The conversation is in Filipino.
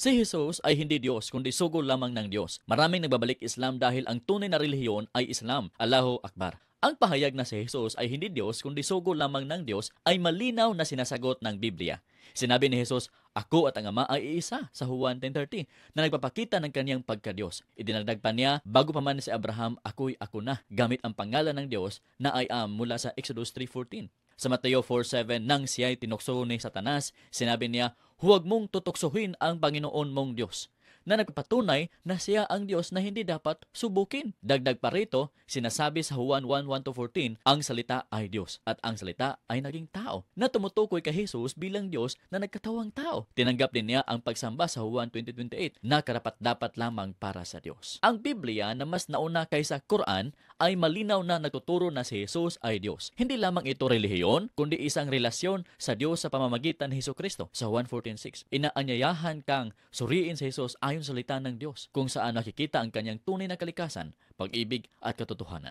Si Jesus ay hindi Diyos kundi sugo lamang ng Diyos. Maraming nagbabalik Islam dahil ang tunay na relihiyon ay Islam. Allahu Akbar. Ang pahayag na si Jesus ay hindi Diyos kundi sugo lamang ng Diyos ay malinaw na sinasagot ng Biblia. Sinabi ni Jesus, "Ako at ang Ama ay iisa" sa Juan 10:30 na nagpapakita ng kanyang pagka-Diyos. Idinagdag pa niya, bago pa man si Abraham, ako'y ako na, gamit ang pangalan ng Diyos na I am mula sa Exodus 3:14. Sa Mateo 4:7, nang siya'y tinukso ni Satanas, sinabi niya, "Huwag mong tutuksohin ang Panginoon mong Diyos," na nagpapatunay na siya ang Diyos na hindi dapat subukin. Dagdag pa rito, sinasabi sa Juan 1:1-14, ang salita ay Diyos at ang salita ay naging tao, na tumutukoy kay Jesus bilang Diyos na nagkatawang tao. Tinanggap din niya ang pagsamba sa Juan 20:28 na karapat-dapat lamang para sa Diyos. Ang Biblia na mas nauna kaysa Quran ay malinaw na nagtuturo na si Jesus ay Diyos. Hindi lamang ito relihiyon, kundi isang relasyon sa Diyos sa pamamagitan ni Jesucristo. Sa Juan 14:6, inaanyayahan kang suriin si Jesus ayon sa salita ng Diyos, kung saan nakikita ang kanyang tunay na kalikasan, pag-ibig at katotohanan.